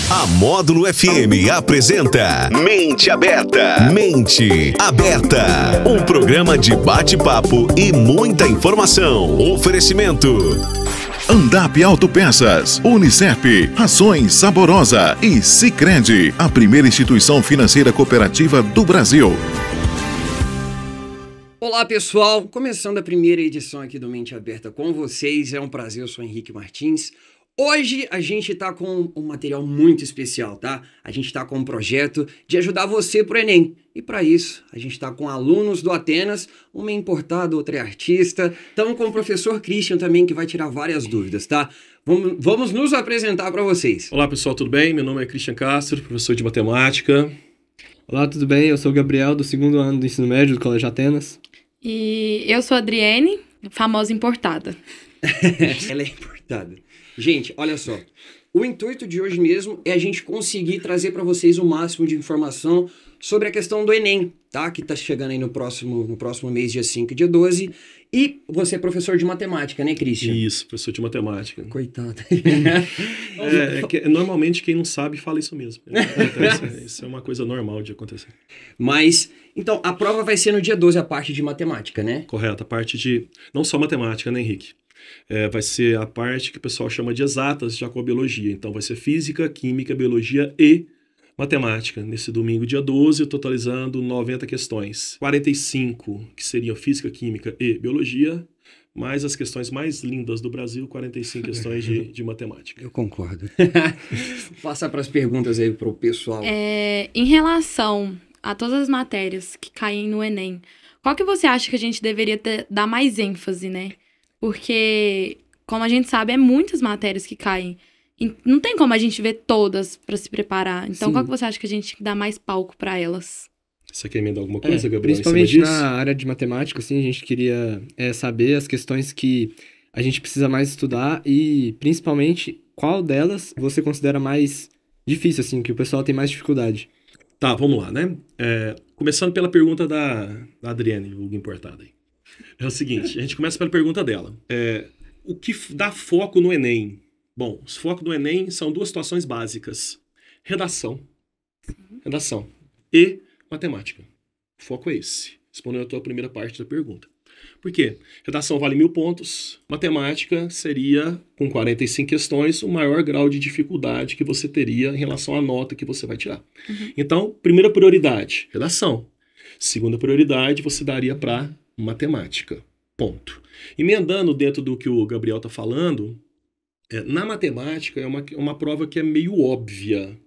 A Módulo FM apresenta Mente Aberta. Mente Aberta. Um programa de bate-papo e muita informação. Oferecimento: Andap Autopeças, Unicep, Rações Saborosa e Sicredi, a primeira instituição financeira cooperativa do Brasil. Olá pessoal, começando a primeira edição aqui do Mente Aberta com vocês, é um prazer, eu sou Henrique Martins. Hoje a gente tá com um material muito especial, tá? A gente tá com um projeto de ajudar você pro Enem. E para isso, a gente tá com alunos do Atenas, uma é importada, outra é artista. Estamos com o professor Christian também, que vai tirar várias dúvidas, tá? Vamos nos apresentar para vocês. Olá pessoal, tudo bem? Meu nome é Christian Castro, professor de matemática. Olá, tudo bem? Eu sou o Gabriel, do 2º ano do ensino médio do Colégio Atenas. E eu sou a Adriene, famosa importada. Ela é importada. Gente, olha só. O intuito de hoje mesmo é a gente conseguir trazer para vocês o máximo de informação sobre a questão do Enem, tá? Que tá chegando aí no próximo mês, dia 5 e dia 12. E você é professor de matemática, né, Christian? Isso, professor de matemática. Coitado. Normalmente quem não sabe fala isso mesmo. Isso é uma coisa normal de acontecer. Mas, então, a prova vai ser no dia 12, a parte de matemática, né? Correto, a parte de... Não só matemática, né, Henrique? Vai ser a parte que o pessoal chama de exatas, já com a biologia. Então, vai ser física, química, biologia e matemática. Nesse domingo, dia 12, totalizando 90 questões. 45, que seriam física, química e biologia, mais as questões mais lindas do Brasil, 45 questões de matemática. Eu concordo. Passar para as perguntas aí para o pessoal. Em relação a todas as matérias que caem no Enem, qual que você acha que a gente deveria dar mais ênfase, né? Porque, como a gente sabe, é muitas matérias que caem. E não tem como a gente ver todas para se preparar. Então, qual que você acha que a gente dá mais palco para elas? Você quer emendar alguma coisa, Gabriel? Principalmente na área de matemática, assim, a gente queria saber as questões que a gente precisa mais estudar e, principalmente, qual delas você considera mais difícil, assim, que o pessoal tem mais dificuldade. Tá, vamos lá, né? Começando pela pergunta da Adriane, vulgo importada aí. É o seguinte, a gente começa pela pergunta dela. O que dá foco no Enem? Bom, os focos do Enem são duas situações básicas. Redação e matemática. O foco é esse, respondendo a tua primeira parte da pergunta. Por quê? Redação vale 1.000 pontos, matemática seria, com 45 questões, o maior grau de dificuldade que você teria em relação à nota que você vai tirar. Então, primeira prioridade, redação. Segunda prioridade, você daria para matemática. Ponto. Emendando dentro do que o Gabriel está falando, na matemática é uma prova que é meio óbvia.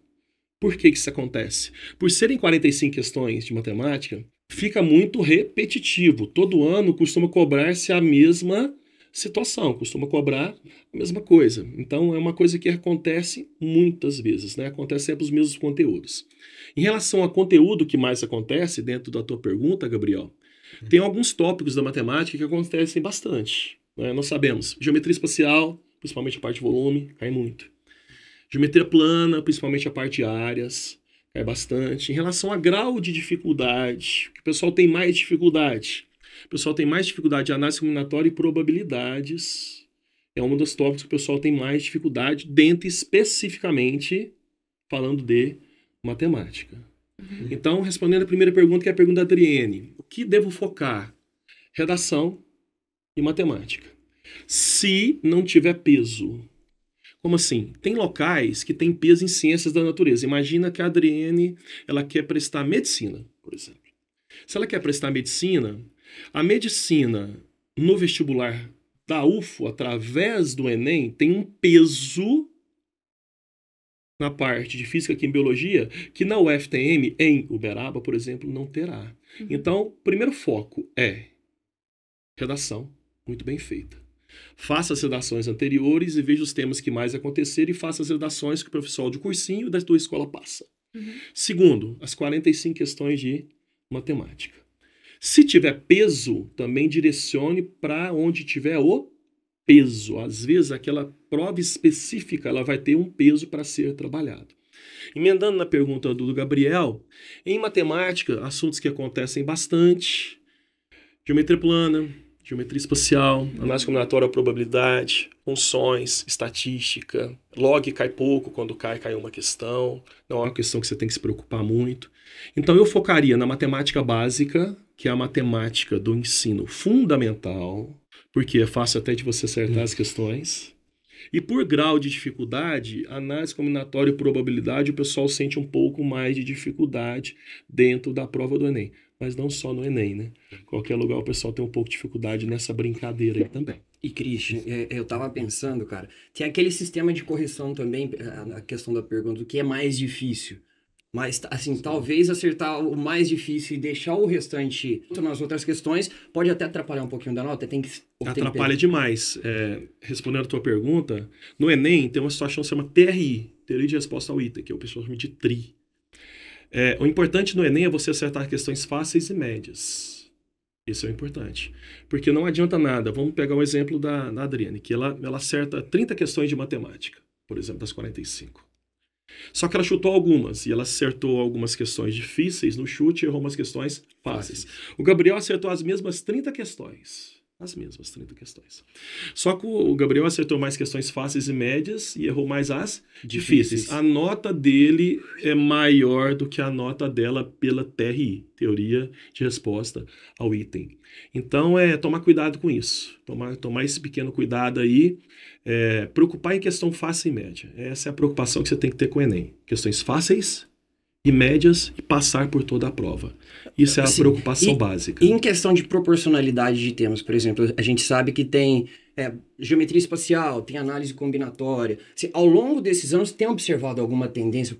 Por que isso acontece? Por serem 45 questões de matemática, fica muito repetitivo. Todo ano costuma cobrar-se a mesma situação, costuma cobrar a mesma coisa. Então é uma coisa que acontece muitas vezes, né? Acontece sempre os mesmos conteúdos. Em relação ao conteúdo que mais acontece, dentro da tua pergunta, Gabriel, tem alguns tópicos da matemática que acontecem bastante, né? Nós sabemos, geometria espacial, principalmente a parte de volume, cai muito. Geometria plana, principalmente a parte de áreas, cai bastante. Em relação a grau de dificuldade, o pessoal tem mais dificuldade. O pessoal tem mais dificuldade de análise combinatória e probabilidades. É um dos tópicos que o pessoal tem mais dificuldade, dentro especificamente falando de matemática. Então, respondendo a primeira pergunta, que é a pergunta da Adriene. O que devo focar? Redação e matemática. Se não tiver peso. Como assim? Tem locais que tem peso em ciências da natureza. Imagina que a Adriene, ela quer prestar medicina, por exemplo. Se ela quer prestar medicina, a medicina no vestibular da UFO, através do Enem, tem um peso na parte de física, química e biologia, que na UFTM, em Uberaba, por exemplo, não terá. Então, o primeiro foco é redação, muito bem feita. Faça as redações anteriores e veja os temas que mais aconteceram e faça as redações que o professor de cursinho da tua escola passa. Segundo, as 45 questões de matemática. Se tiver peso, também direcione para onde tiver o peso. Às vezes, aquela prova específica ela vai ter um peso para ser trabalhado. Emendando na pergunta do Gabriel, em matemática, assuntos que acontecem bastante, geometria plana, geometria espacial, análise combinatória, probabilidade, funções, estatística, log cai pouco, quando cai uma questão, não é uma questão que você tem que se preocupar muito. Então eu focaria na matemática básica, que é a matemática do ensino fundamental, porque é fácil até de você acertar as questões. E por grau de dificuldade, análise combinatória e probabilidade, o pessoal sente um pouco mais de dificuldade dentro da prova do Enem. Mas não só no Enem, né? Qualquer lugar o pessoal tem um pouco de dificuldade nessa brincadeira aí também. E, Christian, eu tava pensando, cara, tem aquele sistema de correção também, a questão da pergunta, o que é mais difícil. Mas, assim, talvez acertar o mais difícil e deixar o restante nas outras questões pode até atrapalhar um pouquinho da nota. Atrapalha demais. Respondendo a tua pergunta, no Enem tem uma situação que se chama TRI, Teoria de Resposta ao Item, que é o pessoal chama de TRI. O importante no Enem é você acertar questões fáceis e médias. Isso é o importante. Porque não adianta nada. Vamos pegar o exemplo da Adriane, que ela acerta 30 questões de matemática, por exemplo, das 45. Só que ela chutou algumas, e ela acertou algumas questões difíceis no chute e errou umas questões fáceis. O Gabriel acertou as mesmas 30 questões. As mesmas 30 questões. Só que o Gabriel acertou mais questões fáceis e médias e errou mais as difíceis. A nota dele é maior do que a nota dela pela TRI, Teoria de Resposta ao Item. Então, tomar cuidado com isso. Tomar esse pequeno cuidado aí. Preocupar em questão fácil e média. Essa é a preocupação que você tem que ter com o Enem. Questões fáceis e médias e passar por toda a prova. Isso é a preocupação básica. E em questão de proporcionalidade de temas, por exemplo, a gente sabe que tem geometria espacial, tem análise combinatória. Ao longo desses anos, tem observado alguma tendência?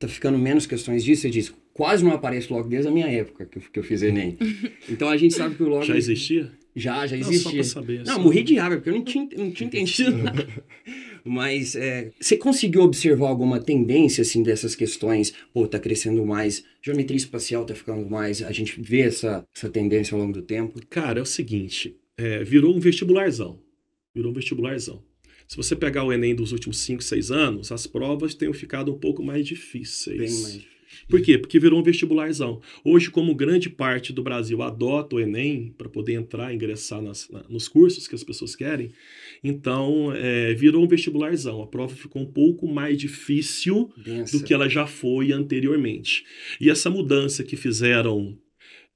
Tá ficando menos questões disso? Você diz, quase não aparece log desde a minha época que eu fiz Enem. Então a gente sabe que o log... Já existia? Já existia. Só pra saber. Não, morri de raiva, porque eu não tinha entendido nada. Mas você conseguiu observar alguma tendência, assim, dessas questões? Tá crescendo mais, geometria espacial tá ficando mais, a gente vê essa tendência ao longo do tempo? Cara, é o seguinte, virou um vestibularzão. Se você pegar o Enem dos últimos 5, 6 anos, as provas têm ficado um pouco mais difíceis. Bem mais difícil. Por quê? Porque virou um vestibularzão. Hoje, como grande parte do Brasil adota o Enem para poder ingressar nos cursos que as pessoas querem, então virou um vestibularzão. A prova ficou um pouco mais difícil do que ela já foi anteriormente. E essa mudança que fizeram,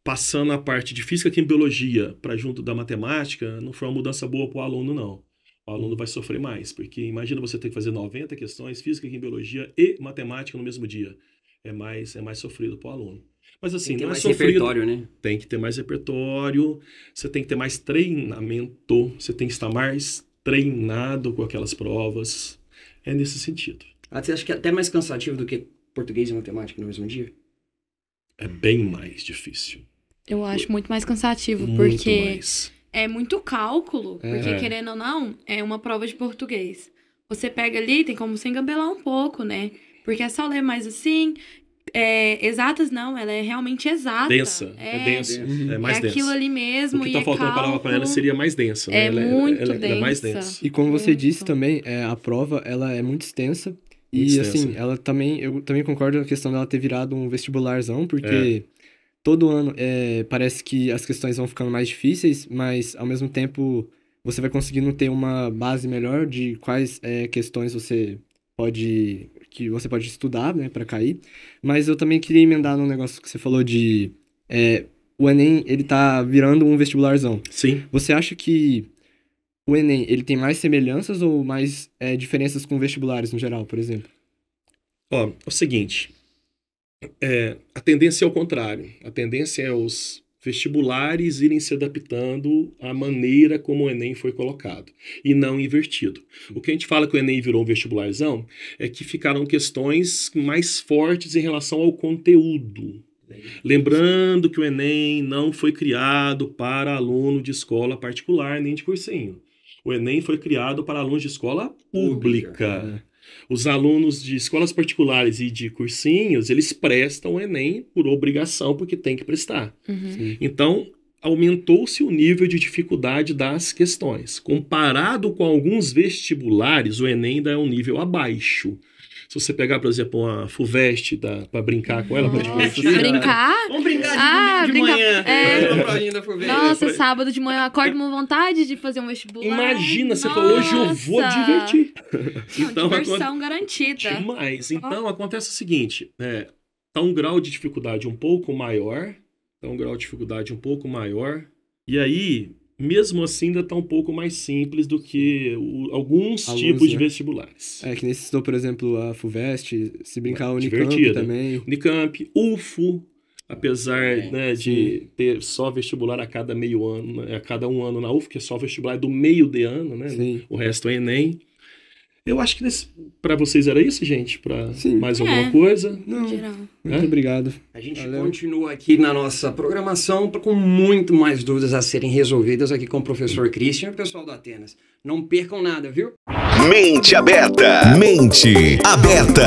passando a parte de física e biologia para junto da matemática, não foi uma mudança boa para o aluno, não. O aluno vai sofrer mais, porque imagina você ter que fazer 90 questões, física, biologia e matemática no mesmo dia. É mais sofrido para o aluno. Mas assim, não é sofrido. Tem que ter mais repertório, né? Tem que ter mais repertório, você tem que ter mais treinamento, você tem que estar mais treinado com aquelas provas. É nesse sentido. Você acha que é até mais cansativo do que português e matemática no mesmo dia? É bem mais difícil. Eu acho muito mais cansativo, muito porque mais. É muito cálculo, porque querendo ou não, é uma prova de português. Você pega ali, tem como se engambelar um pouco, né? Porque é só ler mais assim, exatas não, ela é realmente exata. Densa, densa, é mais densa. É aquilo ali mesmo, o que tá faltando a palavra para ela seria mais densa, né? Ela muito densa. Ela é mais densa. E como você disse também, a prova, ela é muito extensa. E assim, eu também concordo com a questão dela ter virado um vestibularzão, porque todo ano parece que as questões vão ficando mais difíceis, mas ao mesmo tempo você vai conseguindo ter uma base melhor de quais questões você pode estudar, né, para cair. Mas eu também queria emendar num negócio que você falou de o Enem, ele tá virando um vestibularzão. Sim. Você acha que o Enem, ele tem mais semelhanças ou mais diferenças com vestibulares no geral, por exemplo? É o seguinte, a tendência é o contrário. A tendência é os vestibulares irem se adaptando à maneira como o Enem foi colocado, e não invertido. O que a gente fala que o Enem virou um vestibularzão é que ficaram questões mais fortes em relação ao conteúdo. Lembrando que o Enem não foi criado para aluno de escola particular nem de cursinho. O Enem foi criado para alunos de escola pública. Os alunos de escolas particulares e de cursinhos, eles prestam o Enem por obrigação, porque tem que prestar. Então, aumentou-se o nível de dificuldade das questões. Comparado com alguns vestibulares, o Enem ainda é um nível abaixo. Se você pegar, por exemplo, uma FUVEST para brincar com ela, para divertir. Brincar? Vamos brincar de manhã. É. Provinha da FUVEST. Nossa, sábado de manhã eu acordo com vontade de fazer um vestibular. Imagina, você fala, hoje eu vou divertir. Então, diversão garantida. Demais. Então, acontece o seguinte, tá um grau de dificuldade um pouco maior, e aí, mesmo assim, ainda tá um pouco mais simples do que alguns tipos de vestibulares. Que nem você citou, por exemplo, a FUVEST, se brincar a Unicamp Divertida. também. Unicamp, UFO, apesar de ter só vestibular a cada meio ano, a cada um ano na UFO, que é só vestibular do meio de ano, né? Sim. O resto é Enem. Eu acho que para vocês era isso, gente? Para mais alguma É. coisa? Não, Geral. muito obrigado. A gente Valeu. continua aqui na nossa programação com muito mais dúvidas a serem resolvidas aqui com o professor Christian e o pessoal do Atenas. Não percam nada, viu? Mente aberta. Mente aberta.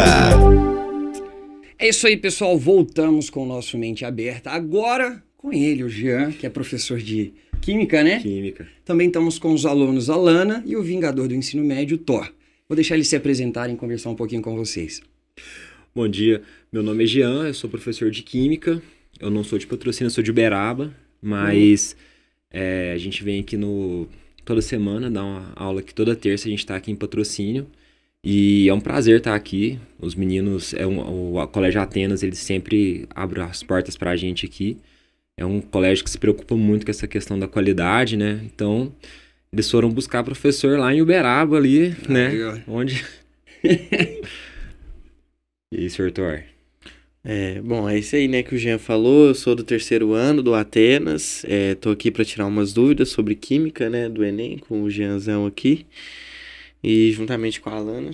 É isso aí, pessoal. Voltamos com o nosso Mente Aberta. Agora com ele, o Jean, que é professor de Química, né? Química. Também estamos com os alunos Alana e o vingador do ensino médio, Thor. Vou deixar eles se apresentarem e conversar um pouquinho com vocês. Bom dia, meu nome é Jean, eu sou professor de Química. Eu não sou de Patrocínio, eu sou de Uberaba, mas a gente vem aqui toda semana, dá uma aula aqui toda terça, a gente está aqui em Patrocínio. E é um prazer estar aqui. Os meninos, o Colégio Atenas, eles sempre abrem as portas para a gente aqui. É um colégio que se preocupa muito com essa questão da qualidade, né? Então, eles foram buscar professor lá em Uberaba ali, né? Legal. Onde... E aí, Sr. Thor? Bom, é isso aí, né, que o Jean falou. Eu sou do 3º ano do Atenas. Tô aqui para tirar umas dúvidas sobre química, né, do Enem, com o Jeanzão aqui. E juntamente com a Alana.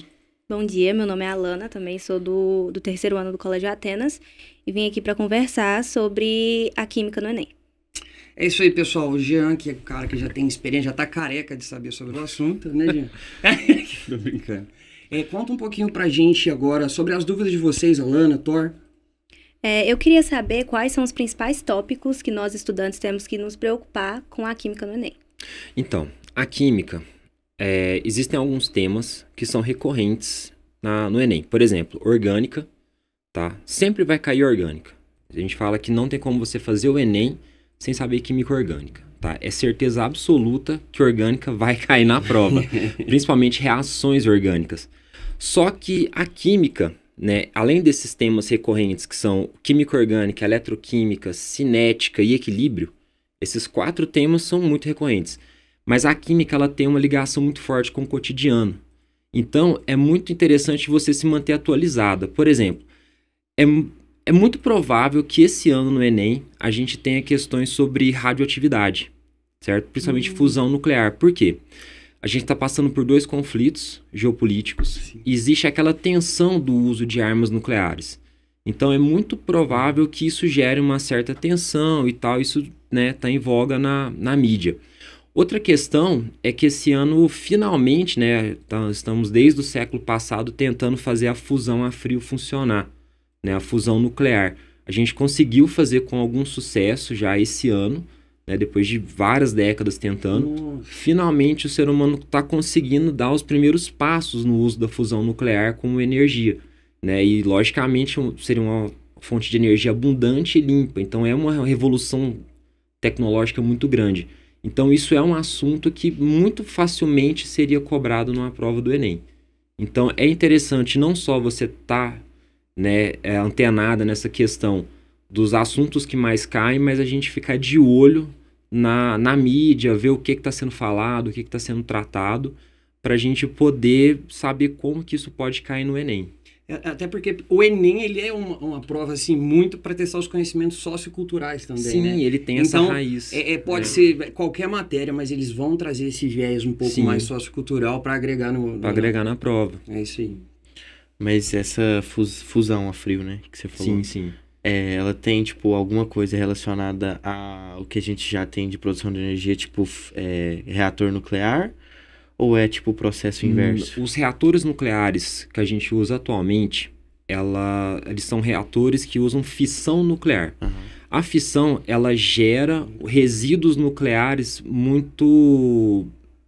Bom dia, meu nome é Alana, também sou do 3º ano do Colégio Atenas. E vim aqui para conversar sobre a química no Enem. É isso aí, pessoal. O Jean, que é o cara que já tem experiência, já tá careca de saber sobre o assunto, né, Jean? Tô brincando. Conta um pouquinho pra gente agora sobre as dúvidas de vocês, Alana, Thor. Eu queria saber quais são os principais tópicos que nós, estudantes, temos que nos preocupar com a química no Enem. Então, a química, existem alguns temas que são recorrentes no Enem. Por exemplo, orgânica, tá? Sempre vai cair orgânica. A gente fala que não tem como você fazer o Enem sem saber química orgânica, tá? É certeza absoluta que orgânica vai cair na prova, principalmente reações orgânicas. Só que a química, né, além desses temas recorrentes que são química orgânica, eletroquímica, cinética e equilíbrio, esses 4 temas são muito recorrentes. Mas a química ela tem uma ligação muito forte com o cotidiano. Então, é muito interessante você se manter atualizada. Por exemplo, é muito provável que esse ano no Enem a gente tenha questões sobre radioatividade, certo? Principalmente fusão nuclear. Por quê? A gente está passando por 2 conflitos geopolíticos e existe aquela tensão do uso de armas nucleares. Então, é muito provável que isso gere uma certa tensão e tal. Isso, né, tá em voga na mídia. Outra questão é que esse ano, finalmente, né, estamos desde o século passado tentando fazer a fusão a frio funcionar, né, a fusão nuclear. A gente conseguiu fazer com algum sucesso já esse ano, né, depois de várias décadas tentando. Finalmente o ser humano está conseguindo dar os primeiros passos no uso da fusão nuclear como energia, né, e logicamente seria uma fonte de energia abundante e limpa. Então é uma revolução tecnológica muito grande. Então isso é um assunto que muito facilmente seria cobrado numa prova do Enem. Então é interessante não só você estar antenada nessa questão dos assuntos que mais caem, mas a gente ficar de olho na mídia, ver o que está sendo falado, o que está sendo tratado, para a gente poder saber como que isso pode cair no Enem. Até porque o Enem, ele é uma prova, assim, muito para testar os conhecimentos socioculturais também, Sim, né? ele tem essa raiz. Pode ser qualquer matéria, mas eles vão trazer esse viés um pouco mais sociocultural para agregar agregar na prova. É isso aí. Mas essa fusão a frio, né, que você falou. Sim. Ela tem, tipo, alguma coisa relacionada ao que a gente já tem de produção de energia, tipo, reator nuclear? Ou é, tipo, o processo inverso? Os reatores nucleares que a gente usa atualmente, eles são reatores que usam fissão nuclear. Uhum. A fissão, ela gera resíduos nucleares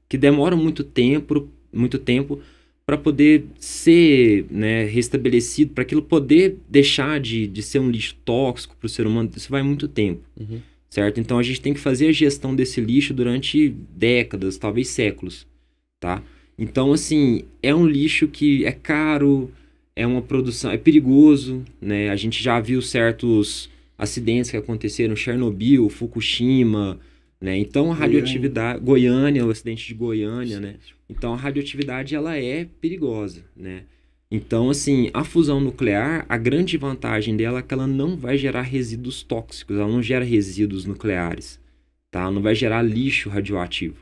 que demoram muito tempo para poder ser, né, restabelecido, para aquilo poder deixar de ser um lixo tóxico para o ser humano, isso vai muito tempo, certo? Então a gente tem que fazer a gestão desse lixo durante décadas, talvez séculos, tá? Então, assim, é um lixo que é caro, é uma produção, é perigoso, né? A gente já viu certos acidentes que aconteceram, Chernobyl, Fukushima, né? Então a radioatividade, Goiânia, o acidente de Goiânia, né? Então a radioatividade ela é perigosa, né? Então, assim, a fusão nuclear, a grande vantagem dela é que ela não vai gerar resíduos tóxicos, ela não gera resíduos nucleares, tá? Ela não vai gerar lixo radioativo.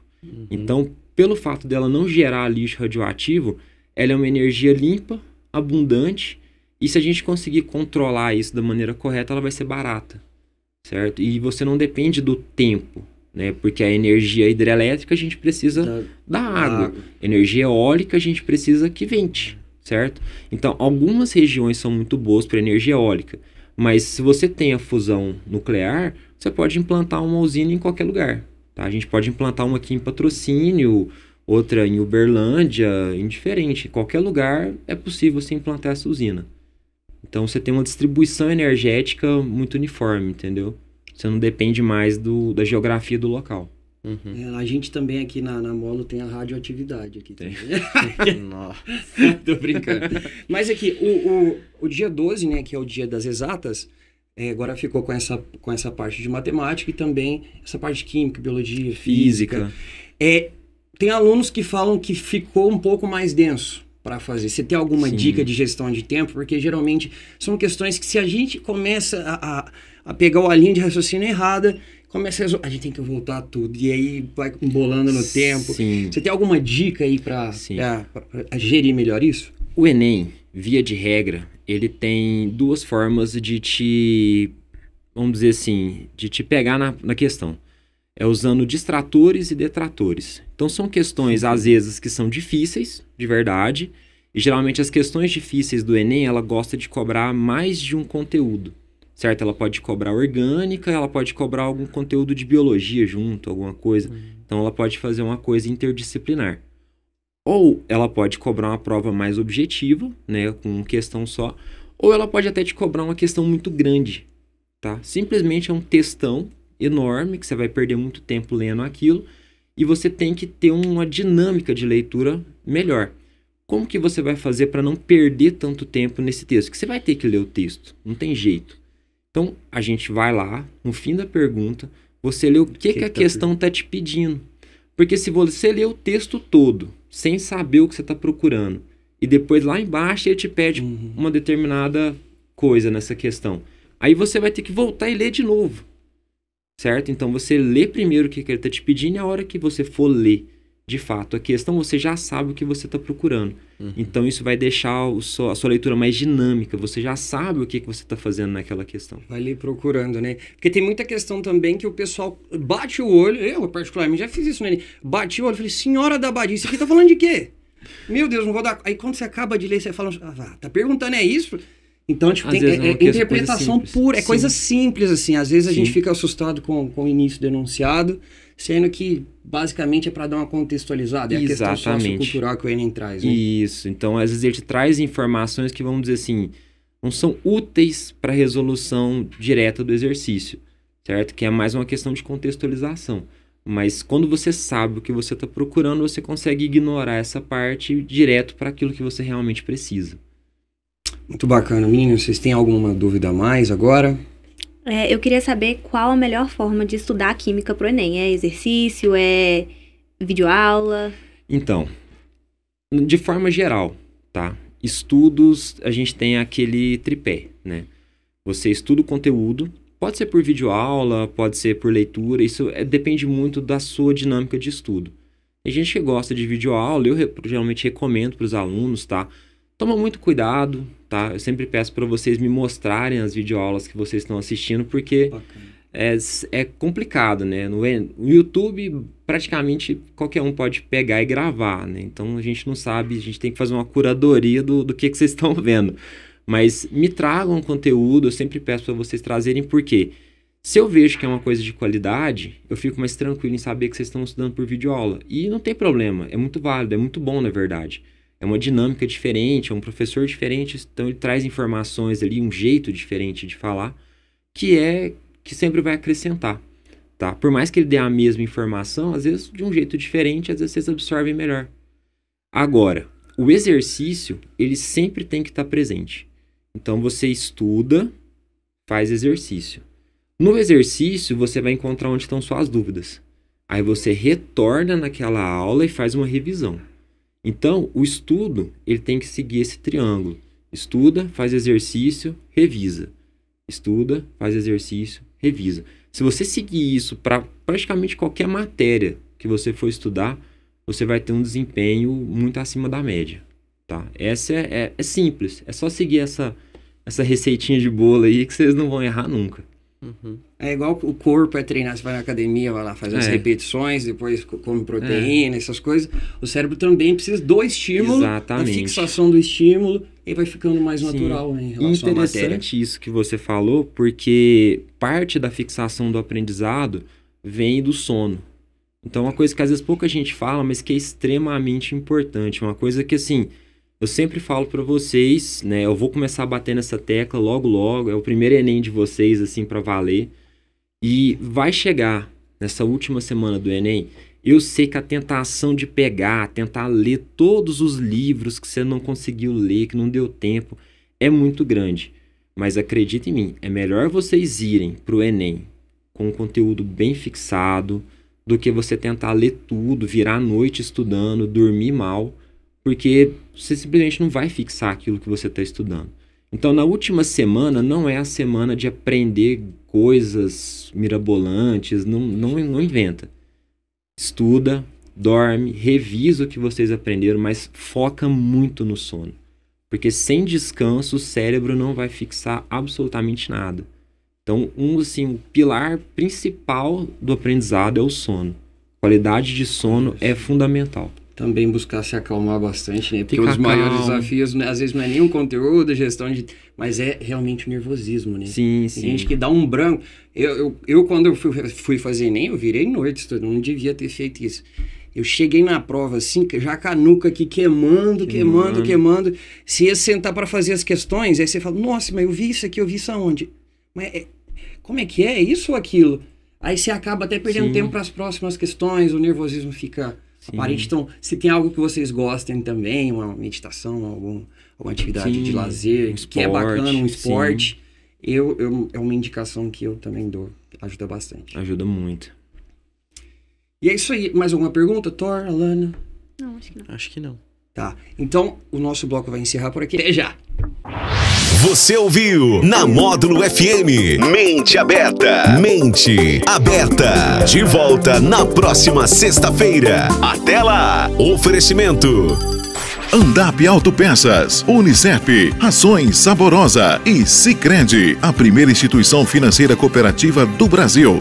Então, pelo fato dela não gerar lixo radioativo, ela é uma energia limpa, abundante, e se a gente conseguir controlar isso da maneira correta, ela vai ser barata, certo? E você não depende do tempo, né? Porque a energia hidrelétrica a gente precisa da água. Energia eólica a gente precisa que vente, certo? Então, algumas regiões são muito boas para energia eólica, mas se você tem a fusão nuclear, você pode implantar uma usina em qualquer lugar, tá? A gente pode implantar uma aqui em Patrocínio, outra em Uberlândia, indiferente. Em qualquer lugar é possível você implantar essa usina. Então, você tem uma distribuição energética muito uniforme, entendeu? Você não depende mais da geografia do local. A gente também aqui na Molo tem a radioatividade aqui. Tem. Nossa, tô brincando. Mas aqui, o dia 12, né, que é o dia das exatas, agora ficou com essa parte de matemática e também essa parte de química, biologia, física. Tem alunos que falam que ficou um pouco mais denso para fazer. Você tem alguma dica de gestão de tempo? Porque geralmente são questões que se a gente começa a pegar a linha de raciocínio errada, a gente tem que voltar tudo. E aí vai embolando no tempo. Você tem alguma dica aí para gerir melhor isso? O Enem, via de regra, ele tem duas formas de te, vamos dizer assim, de te pegar na questão. É usando distratores e detratores. Então são questões, às vezes, que são difíceis, de verdade. E geralmente as questões difíceis do Enem, ela gosta de cobrar mais de um conteúdo. Certo? Ela pode cobrar orgânica, ela pode cobrar algum conteúdo de biologia junto, alguma coisa. Então ela pode fazer uma coisa interdisciplinar. Ou ela pode cobrar uma prova mais objetiva, né, com questão só. Ou ela pode até te cobrar uma questão muito grande, tá? Simplesmente é um textão enorme, que você vai perder muito tempo lendo aquilo, e você tem que ter uma dinâmica de leitura melhor. Como que você vai fazer para não perder tanto tempo nesse texto? Porque você vai ter que ler o texto, não tem jeito. Então, a gente vai lá, no fim da pergunta, você lê o que a questão está te pedindo. Porque se você ler o texto todo, sem saber o que você está procurando, e depois lá embaixo ele te pede uma determinada coisa nessa questão, aí você vai ter que voltar e ler de novo. Certo? Então você lê primeiro o que ele está te pedindo e a hora que você for ler, de fato, a questão, você já sabe o que você está procurando. Então isso vai deixar a sua leitura mais dinâmica, você já sabe o que você está fazendo naquela questão. Vai ler procurando, né? Porque tem muita questão também que o pessoal bate o olho, eu particularmente já fiz isso, né? Bati o olho e falei, senhora da Badia, isso aqui tá falando de quê? Meu Deus, não vou dar... Aí quando você acaba de ler, você fala, tá perguntando é isso? Então, tipo, tem interpretação pura, é coisa simples, assim. Às vezes a gente fica assustado com o início do enunciado, sendo que basicamente é para dar uma contextualizada. É a questão sociocultural que o Enem traz, né? Isso. Então, às vezes ele te traz informações que, vamos dizer assim, não são úteis para a resolução direta do exercício, certo? Que é mais uma questão de contextualização. Mas quando você sabe o que você está procurando, você consegue ignorar essa parte direto para aquilo que você realmente precisa. Muito bacana, meninos. Vocês têm alguma dúvida a mais agora? Eu queria saber qual a melhor forma de estudar a química pro Enem. É exercício? É videoaula? Então, de forma geral, tá? Estudos, a gente tem aquele tripé, né? Você estuda o conteúdo, pode ser por videoaula, pode ser por leitura, isso depende muito da sua dinâmica de estudo. Tem gente que gosta de videoaula, eu geralmente recomendo para os alunos, tá? Toma muito cuidado, tá? Eu sempre peço para vocês me mostrarem as videoaulas que vocês estão assistindo, porque é complicado, né? No YouTube, praticamente qualquer um pode pegar e gravar, né? Então, a gente não sabe, a gente tem que fazer uma curadoria do que vocês estão vendo. Mas me tragam conteúdo, eu sempre peço para vocês trazerem, porque se eu vejo que é uma coisa de qualidade, eu fico mais tranquilo em saber que vocês estão estudando por videoaula. E não tem problema, é muito válido, é muito bom, na verdade. é uma dinâmica diferente, é um professor diferente, então ele traz informações ali, um jeito diferente de falar, que sempre vai acrescentar, tá? Por mais que ele dê a mesma informação, às vezes de um jeito diferente, às vezes vocês absorvem melhor. Agora, o exercício, ele sempre tem que estar presente. Então você estuda, faz exercício. No exercício, você vai encontrar onde estão suas dúvidas. Aí você retorna naquela aula e faz uma revisão. Então, o estudo, ele tem que seguir esse triângulo. Estuda, faz exercício, revisa. Estuda, faz exercício, revisa. Se você seguir isso para praticamente qualquer matéria que você for estudar, você vai ter um desempenho muito acima da média, tá? Essa é simples. É só seguir essa receitinha de bolo aí que vocês não vão errar nunca. Uhum. É igual o corpo é treinar, você vai na academia, vai lá fazer as repetições, depois come proteína, essas coisas. O cérebro também precisa do estímulo, da fixação do estímulo, e vai ficando mais natural, né, em relação à matéria. Interessante isso que você falou, porque parte da fixação do aprendizado vem do sono. Então, uma coisa que às vezes pouca gente fala, mas que é extremamente importante. Uma coisa que, assim, eu sempre falo para vocês, né? Eu vou começar a bater nessa tecla logo, logo. É o primeiro Enem de vocês, assim, para valer. E vai chegar nessa última semana do Enem. Eu sei que a tentação de tentar ler todos os livros que você não conseguiu ler, que não deu tempo, é muito grande. Mas acredite em mim, é melhor vocês irem pro Enem com um conteúdo bem fixado, do que você tentar ler tudo, virar a noite estudando, dormir mal, porque você simplesmente não vai fixar aquilo que você está estudando. Então, na última semana, não é a semana de aprender coisas mirabolantes, não inventa. Estuda, dorme, revisa o que vocês aprenderam, mas foca muito no sono. Porque sem descanso, o cérebro não vai fixar absolutamente nada. Então, o pilar principal do aprendizado é o sono. Qualidade de sono é fundamental. Também buscar se acalmar bastante, né? Porque um dos maiores desafios, né, às vezes não é nem um conteúdo, gestão de... Mas é realmente o nervosismo, né? Sim. Tem gente que dá um branco. Eu quando eu fui fazer Enem, eu virei noite estudando. Não devia ter feito isso. Eu cheguei na prova, assim, já com a nuca aqui queimando. Se ia sentar para fazer as questões, aí você fala, nossa, mas eu vi isso aonde? Mas como é que é isso ou aquilo? Aí você acaba até perdendo tempo para as próximas questões, o nervosismo fica aparente. Então, se tem algo que vocês gostem também, uma meditação, alguma atividade de lazer, que é bacana, um esporte, é uma indicação que eu também dou. Ajuda bastante. Ajuda muito. E é isso aí. Mais alguma pergunta, Thor, Alana? Não, acho que não. Acho que não. Tá. Então, o nosso bloco vai encerrar por aqui. Até já! Você ouviu na Módulo FM Mente Aberta. Mente Aberta. De volta na próxima sexta-feira. Até lá. Oferecimento Andap Autopeças, Unicep, Rações Saborosa e Sicredi, a primeira instituição financeira cooperativa do Brasil.